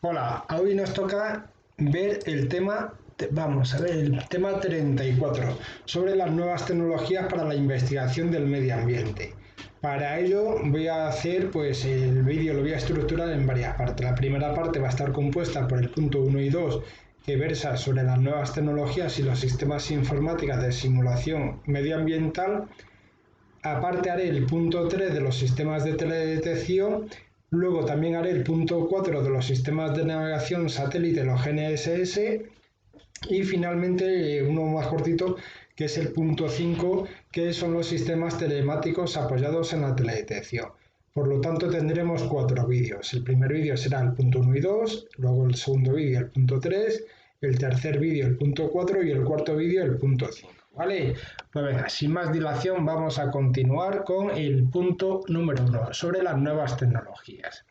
Hola, hoy nos toca ver el tema, vamos a ver, el tema 34 sobre las nuevas tecnologías para la investigación del medio ambiente. Para ello voy a hacer, pues el vídeo lo voy a estructurar en varias partes. La primera parte va a estar compuesta por el punto 1 y 2, que versa sobre las nuevas tecnologías y los sistemas informáticos de simulación medioambiental. Aparte haré el punto 3 de los sistemas de teledetección, luego también haré el punto 4 de los sistemas de navegación satélite, los GNSS, y finalmente uno más cortito, que es el punto 5, que son los sistemas telemáticos apoyados en la teledetección. Por lo tanto tendremos 4 vídeos. El primer vídeo será el punto 1 y 2, luego el segundo vídeo el punto 3, el tercer vídeo el punto 4 y el cuarto vídeo el punto 5. ¿Vale? Pues venga, sin más dilación vamos a continuar con el punto número 1 sobre las nuevas tecnologías.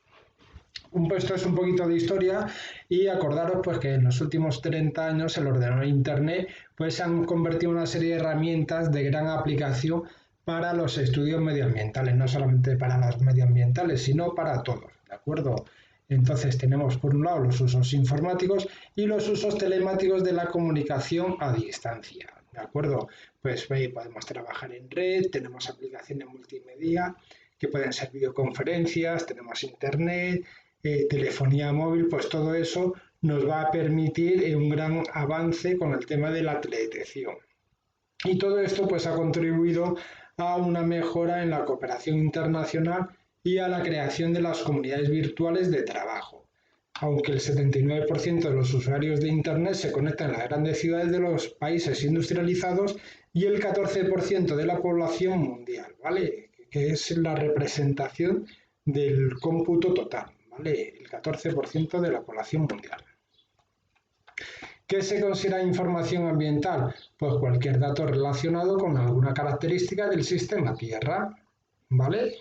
Esto es un poquito de historia y acordaros pues que en los últimos 30 años el ordenador e internet pues se han convertido en una serie de herramientas de gran aplicación para los estudios medioambientales, no solamente para las medioambientales, sino para todos, ¿de acuerdo? Entonces tenemos por un lado los usos informáticos y los usos telemáticos de la comunicación a distancia, ¿de acuerdo? Pues podemos trabajar en red, tenemos aplicaciones multimedia que pueden ser videoconferencias, tenemos internet, telefonía móvil, pues todo eso nos va a permitir un gran avance con el tema de la teledetección. Y todo esto pues ha contribuido a una mejora en la cooperación internacional y a la creación de las comunidades virtuales de trabajo. Aunque el 79% de los usuarios de Internet se conectan en las grandes ciudades de los países industrializados y el 14% de la población mundial, ¿vale? Que es la representación del cómputo total, ¿vale? El 14% de la población mundial. ¿Qué se considera información ambiental? Pues cualquier dato relacionado con alguna característica del sistema Tierra, ¿vale?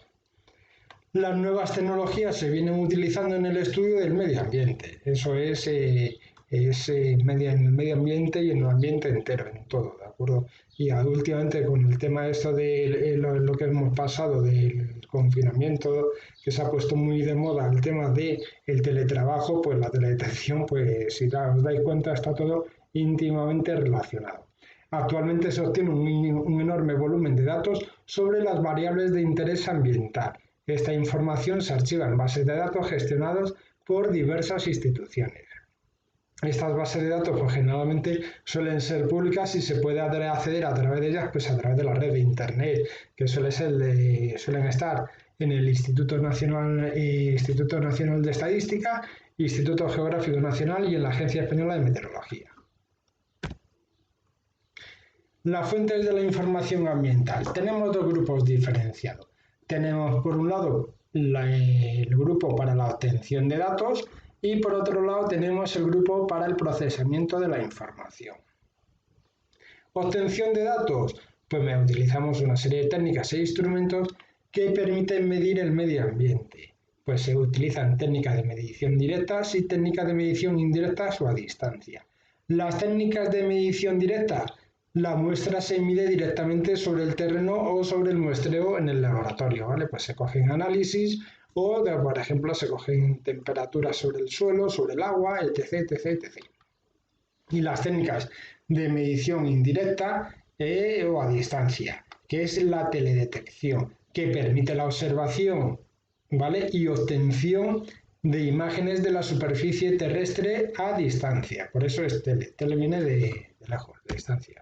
Las nuevas tecnologías se vienen utilizando en el estudio del medio ambiente. Eso es, en el medio ambiente y en el ambiente entero, en todo, ¿de acuerdo? Y últimamente con el tema esto de lo que hemos pasado del confinamiento, que se ha puesto muy de moda el tema del teletrabajo, pues la teledetección, pues si os dais cuenta, está todo íntimamente relacionado. Actualmente se obtiene un enorme volumen de datos sobre las variables de interés ambiental. Esta información se archiva en bases de datos gestionadas por diversas instituciones. Estas bases de datos pues, generalmente suelen ser públicas y se puede acceder a través de ellas pues, a través de la red de Internet, que suelen estar en el Instituto Nacional de Estadística, Instituto Geográfico Nacional y en la Agencia Española de Meteorología. Las fuentes de la información ambiental. Tenemos dos grupos diferenciados. Tenemos por un lado el grupo para la obtención de datos y por otro lado tenemos el grupo para el procesamiento de la información. Obtención de datos, pues utilizamos una serie de técnicas e instrumentos que permiten medir el medio ambiente. Pues se utilizan técnicas de medición directas y técnicas de medición indirectas o a distancia. Las técnicas de medición directa, la muestra se mide directamente sobre el terreno o sobre el muestreo en el laboratorio, ¿vale? Pues se cogen análisis o, por ejemplo, se cogen temperaturas sobre el suelo, sobre el agua, etc, etc, etc. Y las técnicas de medición indirecta o a distancia, que es la teledetección, que permite la observación, ¿vale? Y obtención de imágenes de la superficie terrestre a distancia. Por eso es tele. Tele viene de lejos, de distancia.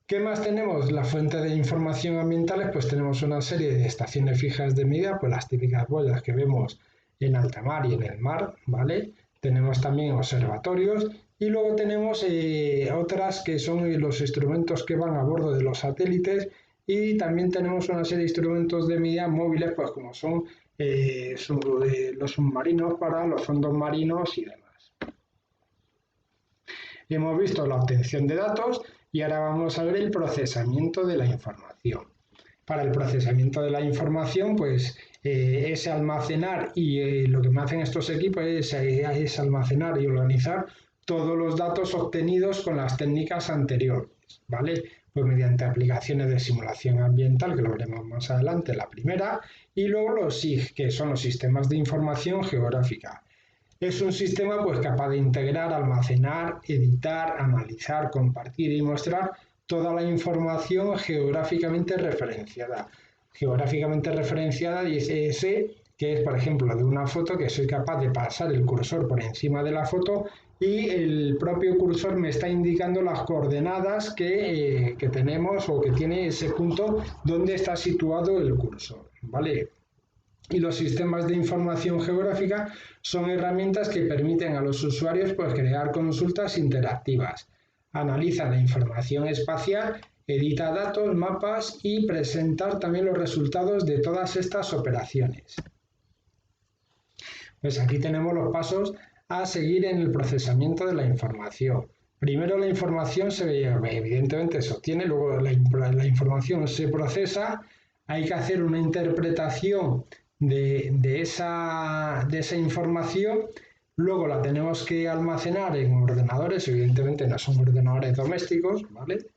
¿Qué más tenemos? La fuente de información ambientales, pues tenemos una serie de estaciones fijas de medida, pues las típicas boyas que vemos en alta mar y en el mar, ¿vale? Tenemos también observatorios y luego tenemos otras que son los instrumentos que van a bordo de los satélites y también tenemos una serie de instrumentos de medida móviles, pues como son los submarinos para los fondos marinos y demás. Hemos visto la obtención de datos y ahora vamos a ver el procesamiento de la información. Para el procesamiento de la información, pues es almacenar y lo que me hacen estos equipos es almacenar y organizar todos los datos obtenidos con las técnicas anteriores, ¿vale? pues mediante aplicaciones de simulación ambiental, que lo veremos más adelante, la primera, y luego los SIG, que son los sistemas de información geográfica. Es un sistema pues capaz de integrar, almacenar, editar, analizar, compartir y mostrar toda la información geográficamente referenciada. Geográficamente referenciada dice ese que es, por ejemplo, de una foto que soy capaz de pasar el cursor por encima de la foto y el propio cursor me está indicando las coordenadas que tenemos o que tiene ese punto donde está situado el cursor, ¿vale? Y los sistemas de información geográfica son herramientas que permiten a los usuarios pues, crear consultas interactivas. Analizan la información espacial, edita datos, mapas y presentar también los resultados de todas estas operaciones. Pues aquí tenemos los pasos a seguir en el procesamiento de la información. Primero la información evidentemente se obtiene, luego la información se procesa, hay que hacer una interpretación de esa información, luego la tenemos que almacenar en ordenadores, evidentemente no son ordenadores domésticos, ¿vale?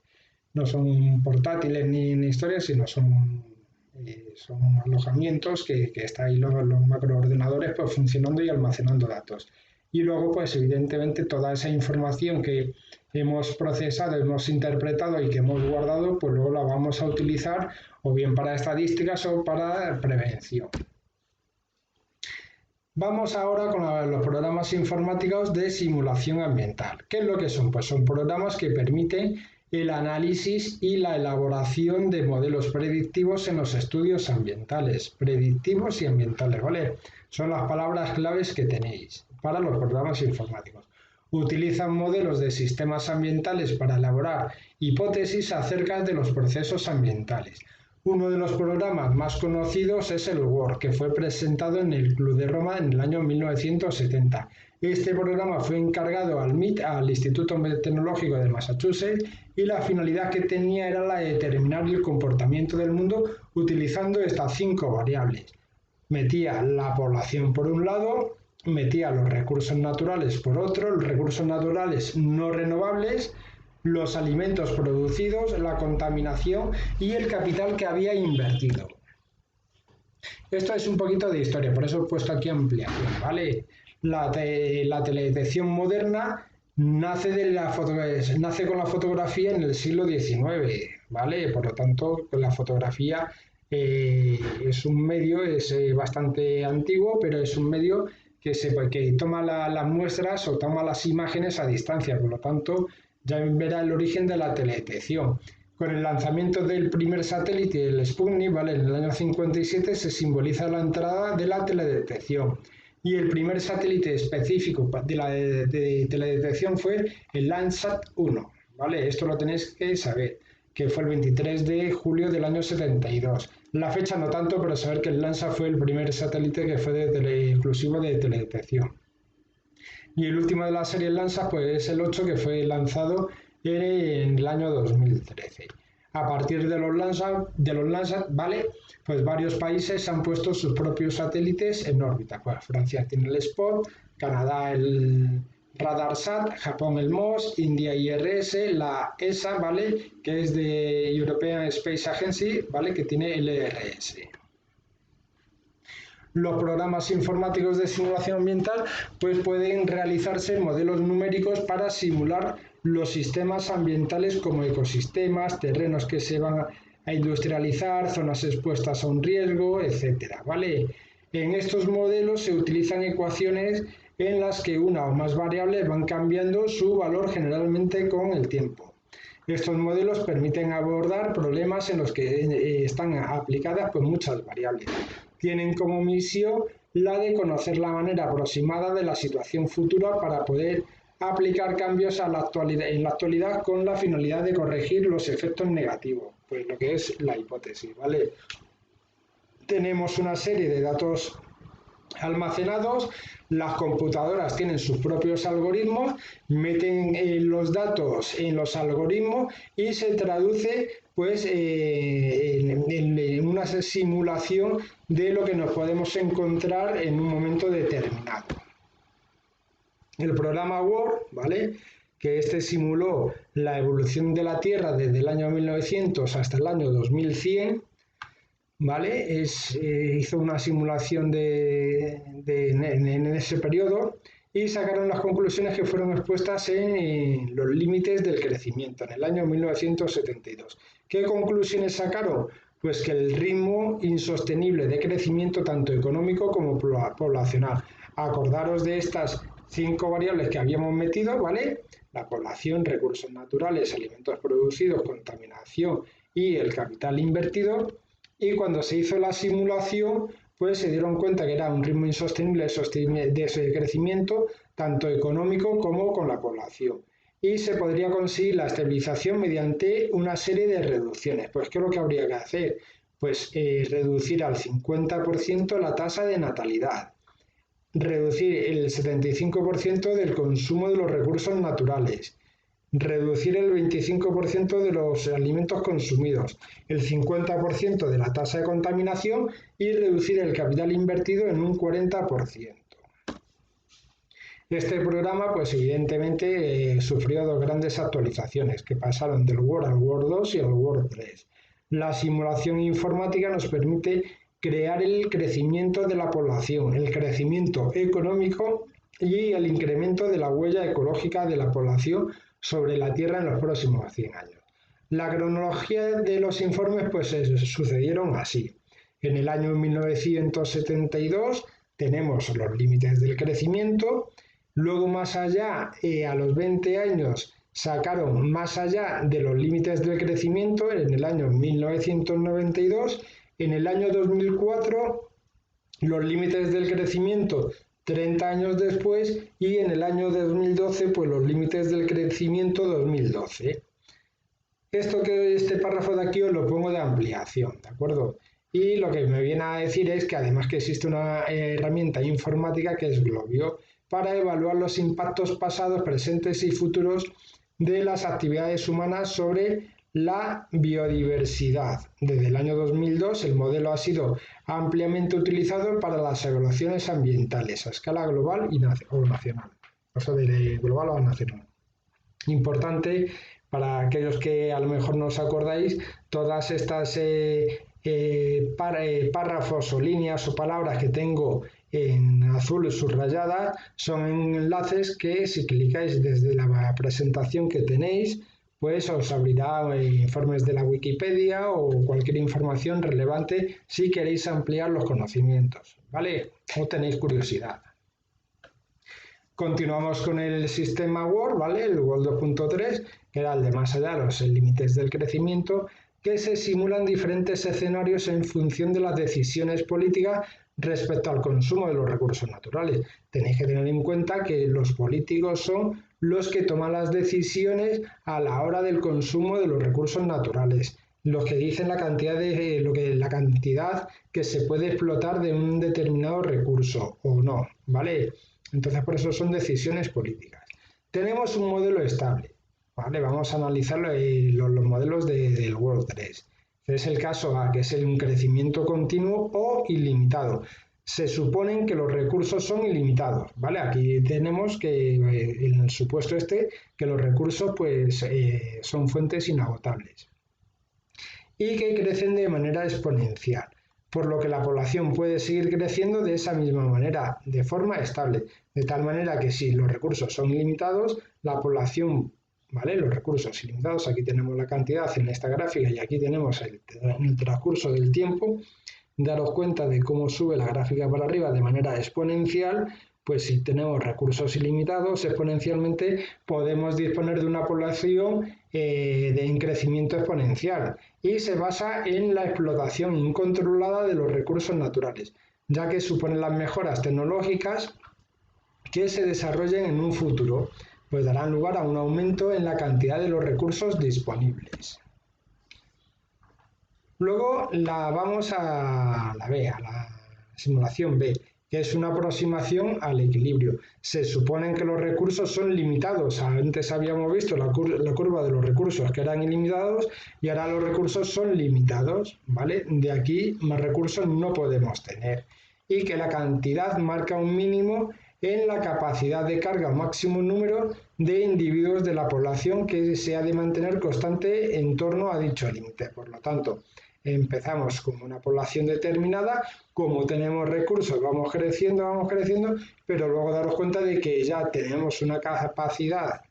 No son portátiles ni historias, sino son alojamientos que están ahí los macroordenadores pues, funcionando y almacenando datos. Y luego, pues evidentemente, toda esa información que hemos procesado, hemos interpretado y que hemos guardado, pues luego la vamos a utilizar o bien para estadísticas o para prevención. Vamos ahora con los programas informáticos de simulación ambiental. ¿Qué es lo que son? Pues son programas que permiten el análisis y la elaboración de modelos predictivos en los estudios ambientales, predictivos y ambientales, ¿vale? Son las palabras claves que tenéis para los programas informáticos. Utilizan modelos de sistemas ambientales para elaborar hipótesis acerca de los procesos ambientales. Uno de los programas más conocidos es el WORD, que fue presentado en el Club de Roma en el año 1970. Este programa fue encargado al MIT, al Instituto Tecnológico de Massachusetts, y la finalidad que tenía era la de determinar el comportamiento del mundo utilizando estas 5 variables. Metía la población por un lado, metía los recursos naturales por otro, los recursos naturales no renovables, los alimentos producidos, la contaminación y el capital que había invertido. Esto es un poquito de historia, por eso he puesto aquí ampliación, ¿vale? La teledetección moderna nace con la fotografía en el siglo XIX, ¿vale? Por lo tanto, la fotografía es un medio, es bastante antiguo, pero es un medio que toma las muestras o toma las imágenes a distancia, por lo tanto, ya verá el origen de la teledetección. Con el lanzamiento del primer satélite, el Sputnik, ¿vale? En el año 57 se simboliza la entrada de la teledetección. Y el primer satélite específico de teledetección fue el Landsat 1, ¿vale? Esto lo tenéis que saber, que fue el 23 de julio del año 72. La fecha no tanto, pero saber que el Landsat fue el primer satélite que fue exclusivo de teledetección. Y el último de la serie Landsat pues, es el 8, que fue lanzado en el año 2013. A partir de los Landsat, ¿vale? Pues varios países han puesto sus propios satélites en órbita. Pues Francia tiene el Spot, Canadá el RadarSat, Japón el MOS, India IRS, la ESA, ¿vale? Que es de European Space Agency, ¿vale? Que tiene el ERS. Los programas informáticos de simulación ambiental pues pueden realizarse modelos numéricos para simular los sistemas ambientales como ecosistemas, terrenos que se van a industrializar, zonas expuestas a un riesgo, etcétera, ¿vale? En estos modelos se utilizan ecuaciones en las que una o más variables van cambiando su valor generalmente con el tiempo. Estos modelos permiten abordar problemas en los que están aplicadas pues, muchas variables. Tienen como misión la de conocer la manera aproximada de la situación futura para poder aplicar cambios en la actualidad con la finalidad de corregir los efectos negativos, pues lo que es la hipótesis, ¿vale? Tenemos una serie de datos almacenados, las computadoras tienen sus propios algoritmos, meten los datos en los algoritmos y se traduce pues en una simulación de lo que nos podemos encontrar en un momento determinado. El programa Word, ¿vale? que este simuló la evolución de la Tierra desde el año 1900 hasta el año 2100, ¿vale? Hizo una simulación en ese periodo y sacaron las conclusiones que fueron expuestas en los límites del crecimiento en el año 1972. ¿Qué conclusiones sacaron? Pues que el ritmo insostenible de crecimiento tanto económico como poblacional. Acordaros de estas 5 variables que habíamos metido, ¿vale? La población, recursos naturales, alimentos producidos, contaminación y el capital invertido. Y cuando se hizo la simulación, pues se dieron cuenta que era un ritmo insostenible de ese crecimiento, tanto económico como con la población. Y se podría conseguir la estabilización mediante una serie de reducciones. Pues, ¿qué es lo que habría que hacer? Pues reducir al 50% la tasa de natalidad, reducir el 75% del consumo de los recursos naturales, reducir el 25% de los alimentos consumidos, el 50% de la tasa de contaminación y reducir el capital invertido en un 40%. Este programa, pues evidentemente, sufrió 2 grandes actualizaciones que pasaron del Word al Word 2 y al Word 3. La simulación informática nos permite crear el crecimiento de la población, el crecimiento económico y el incremento de la huella ecológica de la población sobre la Tierra en los próximos 100 años. La cronología de los informes pues sucedieron así. En el año 1972 tenemos los límites del crecimiento, luego más allá, a los 20 años, sacaron más allá de los límites del crecimiento en el año 1992, en el año 2004 los límites del crecimiento 30 años después y en el año 2012 pues los límites del crecimiento 2012. Este párrafo de aquí os lo pongo de ampliación, ¿de acuerdo? Y lo que me viene a decir es que además que existe una herramienta informática que es Globio para evaluar los impactos pasados, presentes y futuros de las actividades humanas sobre la biodiversidad. Desde el año 2002 el modelo ha sido ampliamente utilizado para las evaluaciones ambientales a escala global o nacional, o sea, de global o nacional. Importante para aquellos que a lo mejor no os acordáis, todas estas párrafos o líneas o palabras que tengo en azul subrayadas son enlaces que si clicáis desde la presentación que tenéis, pues os abrirá informes de la Wikipedia o cualquier información relevante si queréis ampliar los conocimientos, ¿vale? O tenéis curiosidad. Continuamos con el sistema Word, ¿vale? El Word 2.3, que era el de más allá, los límites del crecimiento, que se simulan diferentes escenarios en función de las decisiones políticas respecto al consumo de los recursos naturales. Tenéis que tener en cuenta que los políticos son los que toman las decisiones a la hora del consumo de los recursos naturales, los que dicen la cantidad que se puede explotar de un determinado recurso o no, ¿vale? Entonces, por eso son decisiones políticas. Tenemos un modelo estable, ¿vale? Vamos a analizar los modelos del Word 3. Es el caso A, que es un crecimiento continuo o ilimitado. Se suponen que los recursos son ilimitados, ¿vale? Aquí tenemos que, en el supuesto que los recursos pues, son fuentes inagotables y que crecen de manera exponencial, por lo que la población puede seguir creciendo de esa misma manera, de forma estable, de tal manera que si los recursos son ilimitados, la población, ¿vale? Los recursos ilimitados, aquí tenemos la cantidad en esta gráfica y aquí tenemos el transcurso del tiempo, daros cuenta de cómo sube la gráfica para arriba de manera exponencial, pues si tenemos recursos ilimitados, exponencialmente podemos disponer de una población en crecimiento exponencial y se basa en la explotación incontrolada de los recursos naturales, ya que supone las mejoras tecnológicas que se desarrollen en un futuro, pues darán lugar a un aumento en la cantidad de los recursos disponibles. Luego vamos a la B, a la simulación B, que es una aproximación al equilibrio. Se supone que los recursos son limitados. Antes habíamos visto la curva de los recursos que eran ilimitados y ahora los recursos son limitados, ¿vale? De aquí más recursos no podemos tener. Y que la cantidad marca un mínimo en la capacidad de carga al máximo número de individuos de la población que se ha de mantener constante en torno a dicho límite. Por lo tanto, empezamos con una población determinada, como tenemos recursos vamos creciendo, pero luego daros cuenta de que ya tenemos una capacidad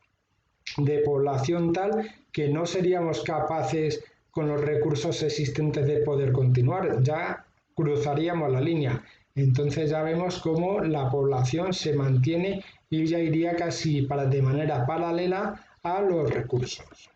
de población tal que no seríamos capaces con los recursos existentes de poder continuar, ya cruzaríamos la línea. Entonces ya vemos cómo la población se mantiene y ya iría casi de manera paralela a los recursos.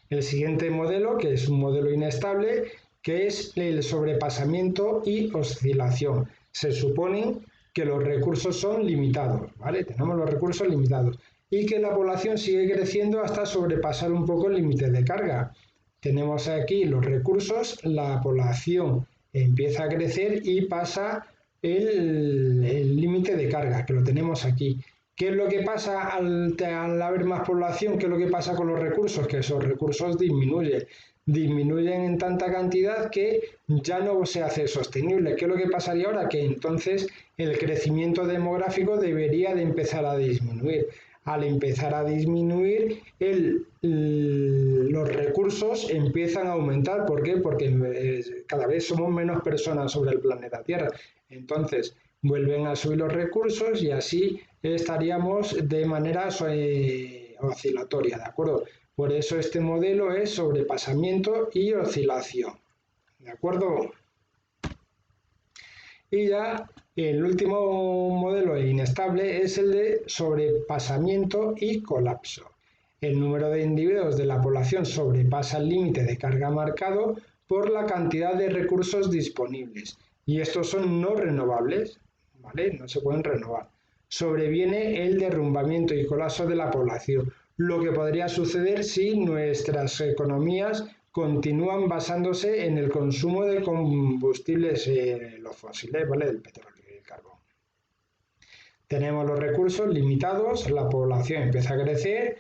El siguiente modelo, que es un modelo inestable, que es el sobrepasamiento y oscilación. Se supone que los recursos son limitados, ¿vale? Tenemos los recursos limitados y que la población sigue creciendo hasta sobrepasar un poco el límite de carga. Tenemos aquí los recursos, la población empieza a crecer y pasa el límite de carga, que lo tenemos aquí. ¿Qué es lo que pasa al haber más población? ¿Qué es lo que pasa con los recursos? Que esos recursos disminuyen en tanta cantidad que ya no se hace sostenible. ¿Qué es lo que pasaría ahora? Que entonces el crecimiento demográfico debería de empezar a disminuir. Al empezar a disminuir, los recursos empiezan a aumentar. ¿Por qué? Porque cada vez somos menos personas sobre el planeta Tierra. Entonces, vuelven a subir los recursos y así estaríamos de manera oscilatoria, ¿de acuerdo? Por eso este modelo es sobrepasamiento y oscilación, ¿de acuerdo? Y ya el último modelo inestable es el de sobrepasamiento y colapso. El número de individuos de la población sobrepasa el límite de carga marcado por la cantidad de recursos disponibles. Y estos son no renovables, ¿vale? No se pueden renovar. Sobreviene el derrumbamiento y colapso de la población, lo que podría suceder si nuestras economías continúan basándose en el consumo de combustibles, los fósiles, ¿vale? Del petróleo y el carbón. Tenemos los recursos limitados, la población empieza a crecer,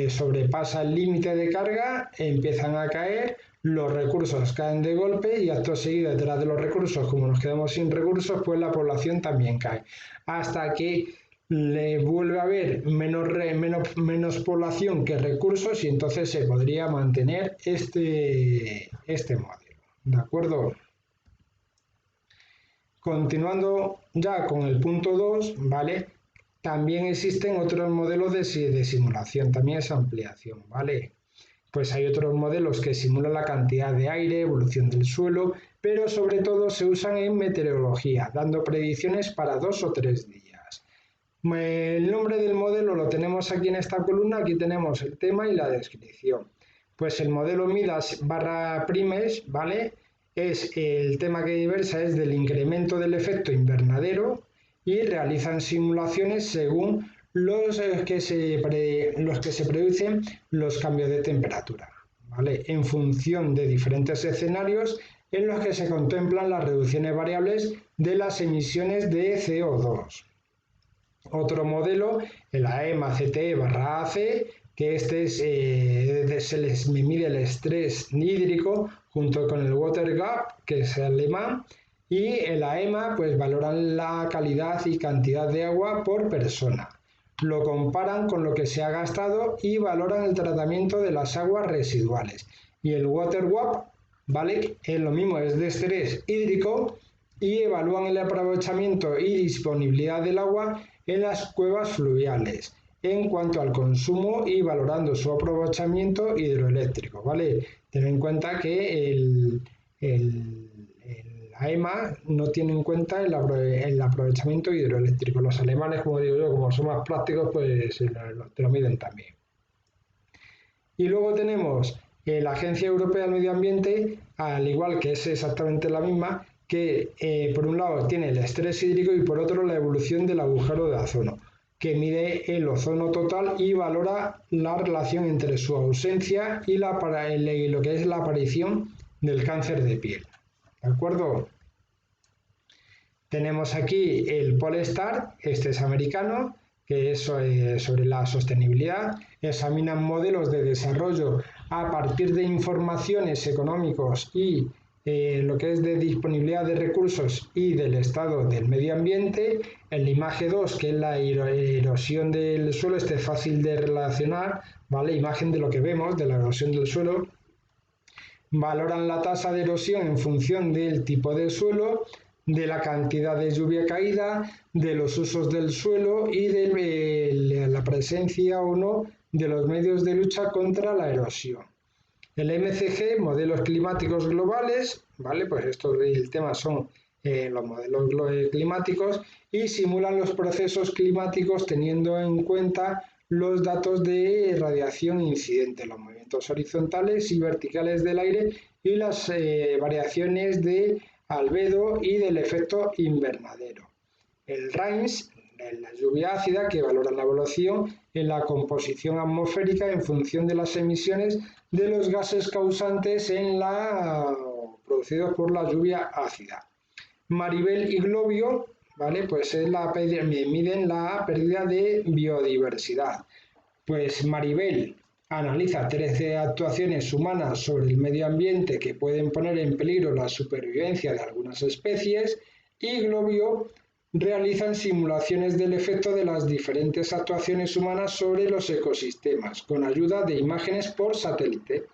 sobrepasa el límite de carga, empiezan a caer, los recursos caen de golpe y acto seguido detrás de los recursos, como nos quedamos sin recursos, pues la población también cae. Hasta que le vuelve a haber menos población que recursos y entonces se podría mantener este modelo. ¿De acuerdo? Continuando ya con el punto 2, ¿vale? También existen otros modelos de simulación, también es ampliación, ¿vale? Pues hay otros modelos que simulan la cantidad de aire, evolución del suelo, pero sobre todo se usan en meteorología, dando predicciones para 2 o 3 días. El nombre del modelo lo tenemos aquí en esta columna, aquí tenemos el tema y la descripción. Pues el modelo Midas/Primes, ¿vale? Es el tema que versa es del incremento del efecto invernadero y realizan simulaciones según los que se producen los cambios de temperatura, ¿vale? En función de diferentes escenarios en los que se contemplan las reducciones variables de las emisiones de CO2. Otro modelo, el AEMA-CTE/AC, que se les mide el estrés hídrico junto con el Water Gap, que es alemán, y el AEMA pues valoran la calidad y cantidad de agua por persona. Lo comparan con lo que se ha gastado y valoran el tratamiento de las aguas residuales. Y el Water Gap, ¿vale? Es lo mismo, es de estrés hídrico y evalúan el aprovechamiento y disponibilidad del agua en las cuevas fluviales en cuanto al consumo y valorando su aprovechamiento hidroeléctrico, ¿vale? Ten en cuenta que el AEMA no tiene en cuenta el aprovechamiento hidroeléctrico. Los alemanes, como digo yo, como son más prácticos, pues te lo miden también. Y luego tenemos la Agencia Europea del Medio Ambiente, al igual que es exactamente la misma, que por un lado tiene el estrés hídrico y por otro la evolución del agujero de ozono, que mide el ozono total y valora la relación entre su ausencia y lo que es la aparición del cáncer de piel. ¿De acuerdo? Tenemos aquí el Polestar, este es americano, que es sobre la sostenibilidad. Examinan modelos de desarrollo a partir de informaciones económicos y lo que es de disponibilidad de recursos y del estado del medio ambiente. En la imagen 2, que es la erosión del suelo, este es fácil de relacionar, ¿vale? Imagen de lo que vemos, de la erosión del suelo. Valoran la tasa de erosión en función del tipo de suelo, de la cantidad de lluvia caída, de los usos del suelo y de la presencia o no de los medios de lucha contra la erosión. El MCG, modelos climáticos globales, ¿vale? Pues estos del tema son los modelos climáticos y simulan los procesos climáticos teniendo en cuenta los datos de radiación incidente, los movimientos horizontales y verticales del aire y las variaciones de albedo y del efecto invernadero. El RAINS, la lluvia ácida, que valora la evolución en la composición atmosférica en función de las emisiones de los gases causantes producidos por la lluvia ácida. Maribel y Globio, ¿vale? Pues miden la pérdida de biodiversidad. Pues Maribel analiza 13 actuaciones humanas sobre el medio ambiente que pueden poner en peligro la supervivencia de algunas especies y Globio realizan simulaciones del efecto de las diferentes actuaciones humanas sobre los ecosistemas con ayuda de imágenes por satélite.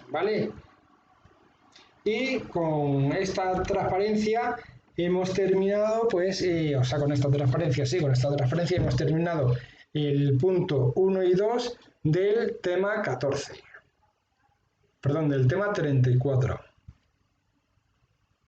¿Vale? Y con esta transparencia hemos terminado, pues, con esta transparencia hemos terminado el punto 1 y 2 del tema 14. Perdón, del tema 34.